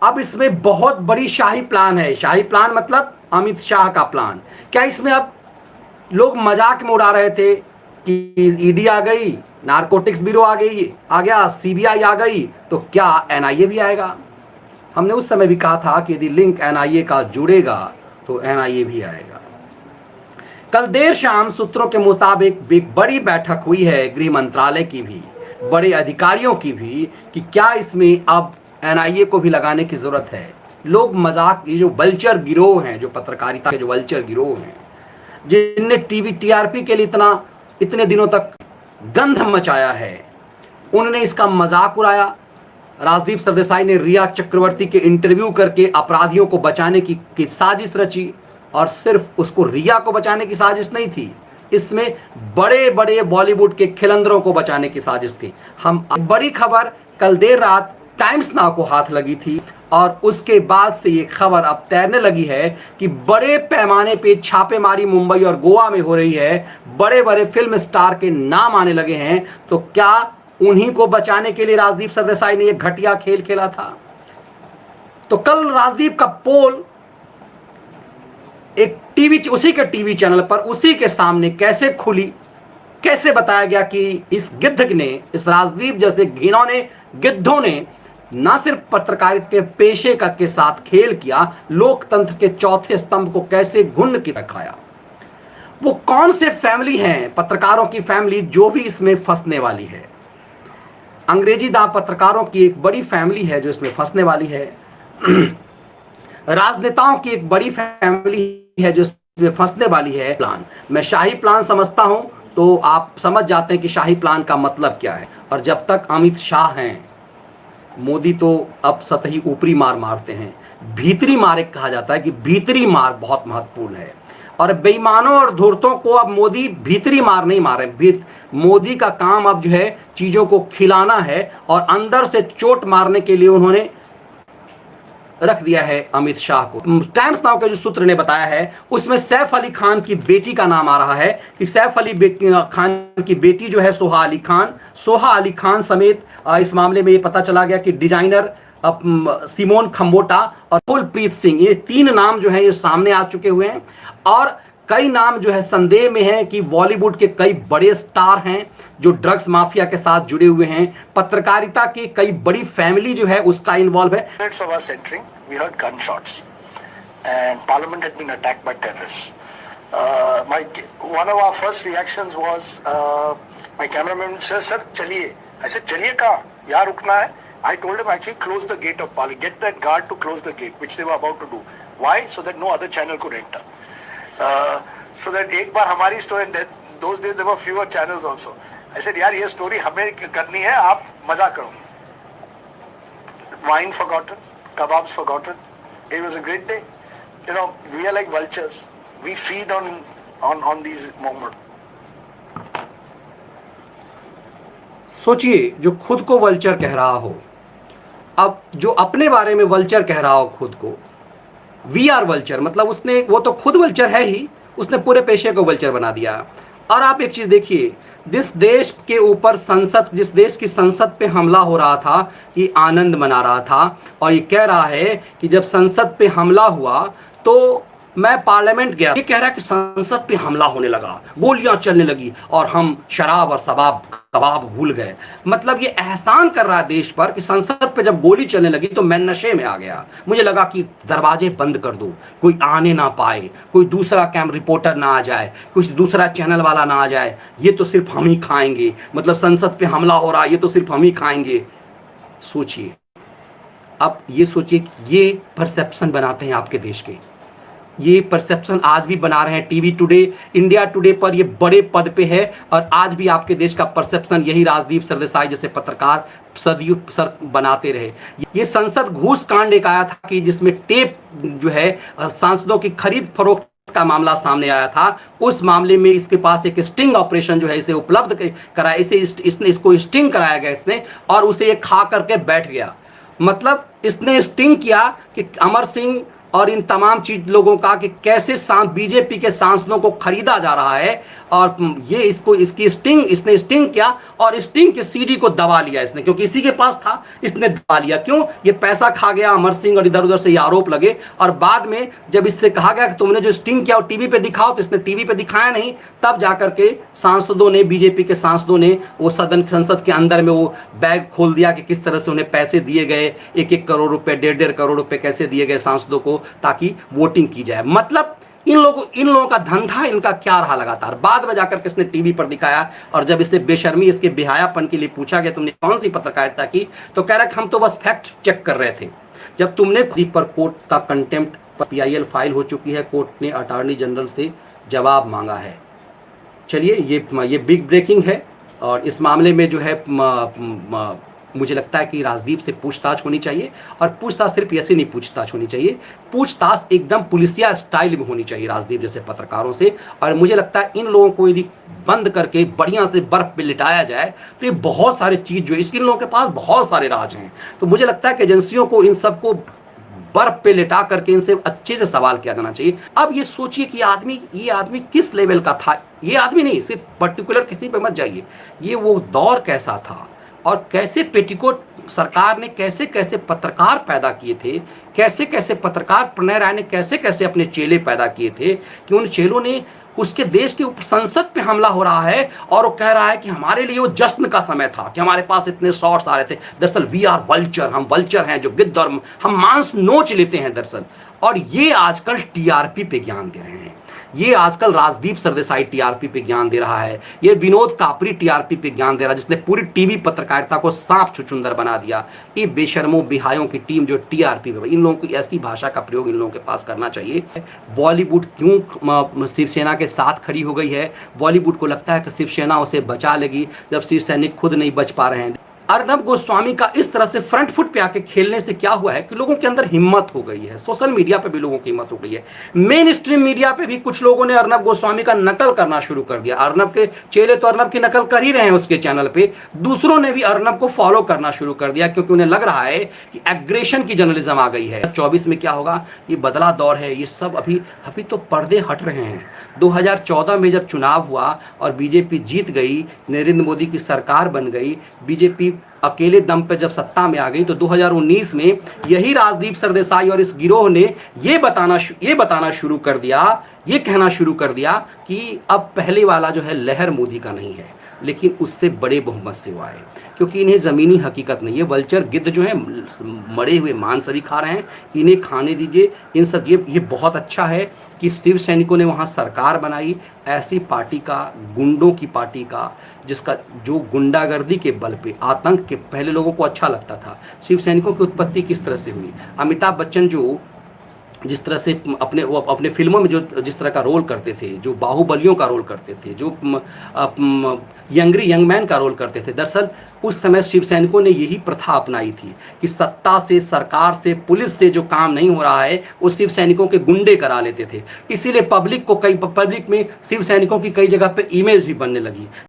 अब इसमें बहुत बड़ी शाही प्लान है। शाही प्लान मतलब अमित शाह का प्लान। क्या इसमें अब लोग मजाक में उड़ा रहे थे कि ईडी आ गई, नारकोटिक्स ब्यूरो आ गई, आ गया, सीबीआई आ गई, तो क्या एनआईए भी आएगा? हमने उस समय भी कहा था कि यदि लिंक एनआईए का जुड़ेगा तो एनआईए भी आएगा। कल देर शाम सूत्रों के मुताबिक एक बड़ी बैठक हुई है गृह मंत्रालय की भी, बड़े अधिकारियों की भी, कि क्या इसमें अब एनआईए को भी लगाने की जरूरत है। लोग मजाक, ये जो वल्चर गिरोह हैं, जो पत्रकारिता के जो वल्चर गिरोह हैं, जिनने टीवी टीआरपी के लिए इतने दिनों तक गंध मचाया है, उन्होंने इसका मजाक उड़ाया। राजदीप सरदेसाई ने रिया चक्रवर्ती के इंटरव्यू करके अपराधियों को बचाने की साजिश रची, और सिर्फ उसको रिया को बचाने की साजिश नहीं थी, इसमें बड़े बड़े बॉलीवुड के खिलंदरों को बचाने की साजिश थी। हम बड़ी खबर कल देर रात टाइम्स नाउ को हाथ लगी थी, और उसके बाद से ये खबर अब तैरने लगी है कि बड़े पैमाने पे छापेमारी मुंबई और गोवा में हो रही है, बड़े बड़े फिल्म स्टार के नाम आने लगे हैं। तो क्या उन्हीं को बचाने के लिए राजदीप सरदेसाई ने एक घटिया खेल खेला था? तो कल राजदीप का पोल एक उसी के टीवी चैनल पर उसी के सामने कैसे खुली, कैसे बताया गया कि इस गिद्ध ने, इस राजदीप जैसे घिनौने गिद्धों ने ना सिर्फ पत्रकारिता के पेशे का के साथ खेल किया, लोकतंत्र के चौथे स्तंभ को कैसे घुन के रखाया। वो कौन से फैमिली हैं, पत्रकारों की फैमिली, जो भी इसमें फंसने वाली है। अंग्रेजी दांव पत्रकारों की एक बड़ी फैमिली है जो इसमें फंसने वाली है। राजनेताओं की एक बड़ी फैमिली है जो इसमें फंसने वाली है। प्लान, मैं शाही प्लान समझता हूं, तो आप समझ जाते हैं कि शाही प्लान का मतलब क्या है। और जब तक अमित शाह हैं, मोदी तो अब सतही ऊपरी मार मारते हैं, भीतरी मार एक कहा जाता है कि भीतरी मार बहुत महत्वपूर्ण है। और बेईमानों और धूर्तों को अब मोदी भीतरी मार नहीं मारे। मोदी का काम अब जो है चीजों को खिलाना है, और अंदर से चोट मारने के लिए उन्होंने रख दिया है अमित शाह को। टाइम्स नाउ के जो सूत्र ने बताया है, उसमें सैफ अली खान की बेटी का नाम आ रहा है कि सैफ अली खान की बेटी जो है सोहा अली खान समेत इस मामले में ये पता चला गया कि डिजाइनर सिमोन खंबोटा और कुलप्रीत सिंह, ये 3 नाम जो है ये सामने आ चुके हुए हैं। और कई नाम जो है संदेह में है कि बॉलीवुड के कई बड़े स्टार हैं जो ड्रग्स माफिया के साथ जुड़े हुए हैं। पत्रकारिता की कई बड़ी फैमिली जो है उसका इन्वॉल्व है। We heard gunshots and Parliament had been attacked by terrorists. One of our first reactions was my cameraman said, "Sir, चलिए." I said, "चलिए कहाँ? यहाँ रुकना है." I told him actually close the gate of Parliament, get that guard to close the gate, which they were about to do. Why? So that no other channel could enter. So that एक बार हमारी story, those days there were fewer channels also. I said, यार ये story हमें करनी है, आप मजा करो. Wine forgotten, kebabs forgotten. It was a great day. You know, we are like vultures. We feed on these moments. सोचिए, जो खुद को वल्चर कह रहा हो, अब जो अपने बारे में वल्चर कह रहा हो खुद को, वी आर वल्चर, मतलब उसने, वो तो खुद वल्चर है ही, उसने पूरे पेशे को वल्चर बना दिया। और आप एक चीज देखिए, जिस देश के ऊपर जिस देश की संसद पे हमला हो रहा था, ये आनंद मना रहा था, और ये कह रहा है कि जब संसद पे हमला हुआ तो मैं पार्लियामेंट गया, ये कह रहा है कि संसद पे हमला होने लगा, गोलियां चलने लगी, और हम शराब और कबाब भूल गए। मतलब ये एहसान कर रहा है देश पर कि संसद पे जब गोली चलने लगी तो मैं नशे में आ गया, मुझे लगा कि दरवाजे बंद कर दो, कोई आने ना पाए, कोई दूसरा रिपोर्टर ना आ जाए, कुछ दूसरा चैनल वाला ना आ जाए, ये तो सिर्फ हम ही खाएंगे, मतलब संसद पे हमला हो रहा है, ये तो सिर्फ हम ही खाएंगे। सोचिए, अब ये सोचिए, ये परसेप्शन बनाते हैं आपके देश के, ये परसेप्शन आज भी बना रहे हैं। टीवी टुडे, इंडिया टुडे पर ये बड़े पद पे है, और आज भी आपके देश का परसेप्शन यही राजदीप सरदेसाई जैसे पत्रकार सदियों सर बनाते रहे। ये संसद घूस कांड एक आया था कि जिसमें टेप जो है सांसदों की खरीद फरोख्त का मामला सामने आया था। उस मामले में इसके पास एक स्टिंग ऑपरेशन जो है इसे उपलब्ध कराया, इसको स्टिंग कराया गया इसने, और उसे ये खा करके बैठ गया। मतलब इसने स्टिंग किया कि अमर सिंह और इन तमाम लोगों का, कि कैसे बीजेपी के सांसदों को खरीदा जा रहा है, और ये इसको इसकी स्टिंग इसने स्टिंग किया और स्टिंग के सीडी को दबा लिया इसने, क्योंकि इसी के पास था, इसने दबा लिया। क्यों? ये पैसा खा गया अमर सिंह और इधर उधर से ये आरोप लगे, और बाद में जब इससे कहा गया कि तुमने जो स्टिंग किया वो टीवी पे दिखाओ, तो इसने टीवी पे दिखाया नहीं। तब जाकर के सांसदों ने, बीजेपी के सांसदों ने वो संसद के अंदर में वो बैग खोल दिया कि किस तरह से उन्हें पैसे दिए गए, 1-1 करोड़ रुपए, 1.5 करोड़ रुपए कैसे दिए गए सांसदों को ताकि वोटिंग की जाए। मतलब इन लोगों का धंधा, इनका क्या रहा लगातार। बाद में जाकर के इसने टीवी पर दिखाया, और जब इससे बेशर्मी, इसके बेहायापन के लिए पूछा गया तुमने कौन सी पत्रकारिता की, तो कह रहा कि हम तो बस फैक्ट चेक कर रहे थे। जब तुमने पर कोर्ट का कंटेम्प्ट PIL फाइल हो चुकी है, कोर्ट ने अटॉर्नी जनरल से जवाब मांगा है। चलिए, ये बिग ब्रेकिंग है, और इस मामले में जो है मुझे लगता है कि राजदीप से पूछताछ होनी चाहिए, और पूछताछ सिर्फ ऐसे नहीं पूछताछ होनी चाहिए, पूछताछ एकदम पुलिसिया स्टाइल में होनी चाहिए राजदीप जैसे पत्रकारों से। और मुझे लगता है इन लोगों को यदि बंद करके बढ़िया से बर्फ पे लिटाया जाए तो ये बहुत सारे चीज़ जो इन लोगों के पास बहुत सारे राज हैं, तो मुझे लगता है कि एजेंसियों को इन सबको बर्फ पे लिटा करके इनसे अच्छे से सवाल किया जाना चाहिए। अब ये सोचिए कि ये आदमी किस लेवल का था। ये आदमी नहीं, सिर्फ पर्टिकुलर किसी पे मत जाइए, ये वो दौर कैसा था, और कैसे पेटीकोट सरकार ने कैसे कैसे पत्रकार पैदा किए थे, कैसे कैसे पत्रकार, प्रणय राय ने कैसे कैसे अपने चेले पैदा किए थे, कि उन चेलों ने उसके देश के संसद पे हमला हो रहा है और वो कह रहा है कि हमारे लिए वो जश्न का समय था कि हमारे पास इतने शॉट्स आ रहे थे। दरअसल वी आर वल्चर, हम वल्चर हैं जो गिद्ध, और हम मांस नोच लेते हैं दरअसल। और ये आजकल TRP पे ज्ञान दे रहे हैं, ये आजकल राजदीप सरदेसाई TRP पे ज्ञान दे रहा है, ये विनोद कापरी TRP पे ज्ञान दे रहा है, जिसने पूरी टीवी पत्रकारिता को सांप छुछुंदर बना दिया। ये बेशर्मों बेहायों की टीम जो TRP पे, इन लोगों को ऐसी भाषा का प्रयोग इन लोगों के पास करना चाहिए। बॉलीवुड क्यों शिवसेना के साथ खड़ी हो गई है? बॉलीवुड को लगता है कि शिवसेना उसे बचा लेगी, जब शिव सैनिक खुद नहीं बच पा रहे हैं। अर्नब गोस्वामी का इस तरह से फ्रंट फुट पे आके खेलने से क्या हुआ है कि लोगों के अंदर हिम्मत हो गई है। सोशल मीडिया पे भी लोगों की हिम्मत हो गई है, मेन स्ट्रीम मीडिया पे भी कुछ लोगों ने अर्नब गोस्वामी का नकल करना शुरू कर दिया। अर्नब के चेले तो अर्नब की नकल कर ही रहे हैं उसके चैनल पे, दूसरों ने भी अर्नब को फॉलो करना शुरू कर दिया, क्योंकि उन्हें लग रहा है कि एग्रेशन की जर्नलिज्म आ गई है। 24 में क्या होगा, ये बदला दौर है, ये सब अभी तो पर्दे हट रहे हैं। 2014 में जब चुनाव हुआ और बीजेपी जीत गई, नरेंद्र मोदी की सरकार बन गई, बीजेपी अकेले दम पे जब सत्ता में आ गई, तो 2019 में यही राजदीप सरदेसाई और इस गिरोह ने ये बताना शुरू कर दिया, ये कहना शुरू कर दिया कि अब पहले वाला जो है लहर मोदी का नहीं है, लेकिन उससे बड़े बहुमत से हुआ है, क्योंकि इन्हें ज़मीनी हकीकत नहीं है। वल्चर गिद्ध जो है मरे हुए मांस अभी खा रहे हैं, इन्हें खाने दीजिए। इन सब ये बहुत अच्छा है कि शिव सैनिकों ने वहाँ सरकार बनाई, ऐसी पार्टी का, गुंडों की पार्टी का, जिसका जो गुंडागर्दी के बल पे, आतंक के, पहले लोगों को अच्छा लगता था। शिव सैनिकों की उत्पत्ति किस तरह से हुई? अमिताभ बच्चन जो जिस तरह से अपने फिल्मों में जो जिस तरह का रोल करते थे, जो बाहुबलियों का रोल करते थे, जो यंग मैन का रोल करते थे, दरअसल उस समय शिव सैनिकों ने यही प्रथा अपनाई थी कि सत्ता से, सरकार से, पुलिस से जो काम नहीं हो रहा है वो शिव सैनिकों के गुंडे करा लेते थे। इसीलिए पब्लिक में शिव सैनिकों की कई जगह पे इमेज भी बनने लगी।